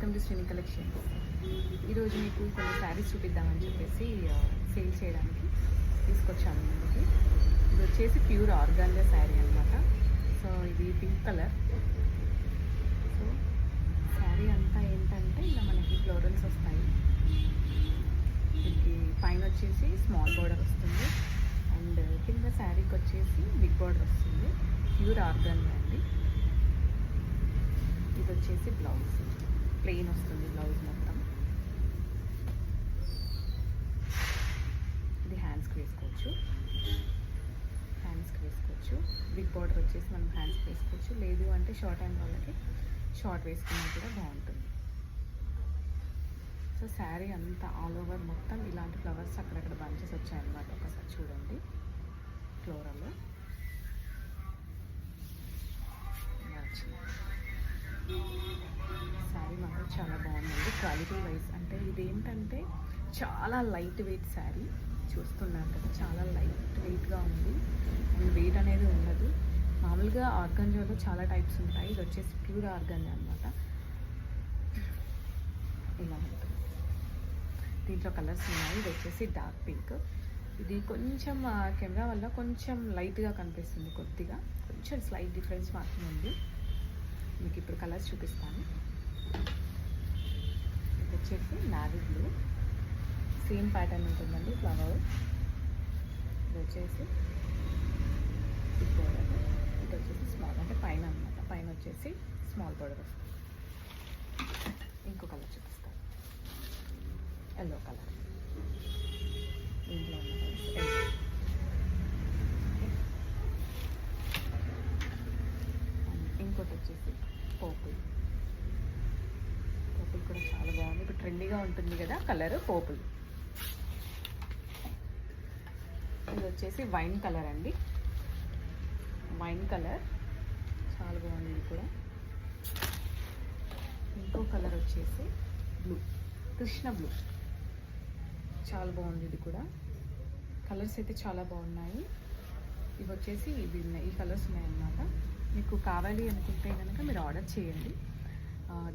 Welcome to Srini collections. ఈరోజు మీకు కొన్ని శారీస్ చూపిద్దామని చెప్పేసి సేల్ చేయడానికి తీసుకొచ్చాను ముందుకి. ఇది వచ్చేసి ప్యూర్ ఆర్గాన్జా శారీ అనమాట. సో ఇది పింక్ కలర్. సో శారీ అంతా ఏంటంటే ఇలా మనకి ఫ్లోరల్స్ వస్తాయి. దీనికి పైన వచ్చేసి స్మాల్ బోర్డర్ వస్తుంది అండ్ కింద శారీకి వచ్చేసి బిగ్ బోర్డర్ వస్తుంది. ప్యూర్ ఆర్గాన్జా అండి. ఇది వచ్చేసి బ్లౌజ్ ప్లెయిన్ వస్తుంది. బ్లౌజ్ మొత్తం ఇది హ్యాండ్స్కి వేసుకోవచ్చు. బిగ్ బార్డర్ వచ్చేసి మనం హ్యాండ్స్కి వేసుకోవచ్చు. లేదు అంటే షార్ట్ హ్యాండ్ వాళ్ళకి షార్ట్ వేసుకున్నా కూడా బాగుంటుంది. సో శారీ అంతా ఆల్ ఓవర్ మొత్తం ఇలాంటి ఫ్లవర్స్ అక్కడక్కడ బంచెస్ వచ్చాయన్నమాట. ఒకసారి చూడండి. ఫ్లోరల్ శారీ మాత్రం చాలా బాగుందండి. క్వాలిటీ వైజ్ అంటే ఇదేంటంటే చాలా లైట్ వెయిట్ శారీ. చూస్తున్నారు కదా, చాలా లైట్ వెయిట్గా ఉంది అండ్ వెయిట్ అనేది ఉండదు. మామూలుగా ఆర్గాంజాలో చాలా టైప్స్ ఉంటాయి. ఇది వచ్చేసి ప్యూర్ ఆర్గాంజా అనమాట. ఇలా ఉంటుంది. దీంట్లో కలర్స్ ఉన్నాయి. ఇది వచ్చేసి డార్క్ పింక్. ఇది కొంచెం కెమెరా వల్ల కొంచెం లైట్గా కనిపిస్తుంది. కొద్దిగా కొంచెం స్లైట్ డిఫరెన్స్ మాత్రం ఉంది. మీకు ఇప్పుడు కలర్స్ చూపిస్తాను. ఇది వచ్చేసి నావీ బ్లూ. సేమ్ ప్యాటర్న్ ఉంటుందండి ఫ్లవర్. ఇది వచ్చేసి బిగ్ బోర్డర్. ఇది వచ్చేసి స్మాల్ అంటే పైన అనమాట. పైన వచ్చేసి స్మాల్ బోర్డర్ వస్తుంది. ఇంకో కలర్ చూపిస్తాను. Yellow colour. దీంట్లో ఉన్న కలర్స్ ఎల్లో. ఇంకోటి వచ్చేసి పర్పుల్. పర్పుల్ కూడా చాలా బాగుంది. ఇప్పుడు ట్రెండీగా ఉంటుంది కదా కలర్ పర్పుల్. ఇది వచ్చేసి వైన్ కలర్ అండి. వైన్ కలర్ చాలా బాగుంది. ఇది కూడా ఇంకో కలర్ వచ్చేసి బ్లూ, కృష్ణ బ్లూ. చాలా బాగుంది. ఇది కూడా కలర్స్ అయితే చాలా బాగున్నాయి. ఇవి వచ్చేసి ఇవి ఉన్నాయి. ఈ కలర్స్ ఉన్నాయన్నమాట. మీకు కావాలి అనుకుంటే కనుక మీరు ఆర్డర్ చేయండి.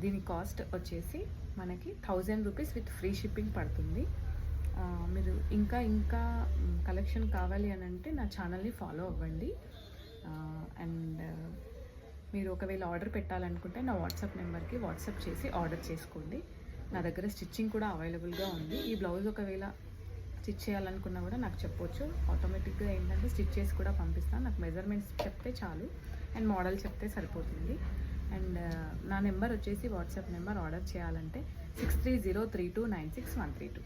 దీని కాస్ట్ వచ్చేసి మనకి 1000 రూపీస్ విత్ ఫ్రీ షిప్పింగ్ పడుతుంది. మీరు ఇంకా కలెక్షన్ కావాలి అని అంటే నా ఛానల్ని ఫాలో అవ్వండి. అండ్ మీరు ఒకవేళ ఆర్డర్ పెట్టాలనుకుంటే నా వాట్సాప్ నెంబర్కి వాట్సాప్ చేసి ఆర్డర్ చేసుకోండి. నా దగ్గర స్టిచ్చింగ్ కూడా అవైలబుల్గా ఉంది. ఈ బ్లౌజ్ ఒకవేళ స్టిచ్ చేయాలనుకున్నా కూడా నాకు చెప్పొచ్చు. ఆటోమేటిక్గా ఏంటంటే స్టిచ్ చేసి కూడా పంపిస్తాను. నాకు మెజర్మెంట్స్ చెప్తే చాలు అండ్ మోడల్ చెప్తే సరిపోతుంది. అండ్ నా నెంబర్ వచ్చేసి వాట్సాప్ నెంబర్. ఆర్డర్ చేయాలంటే 6303296132.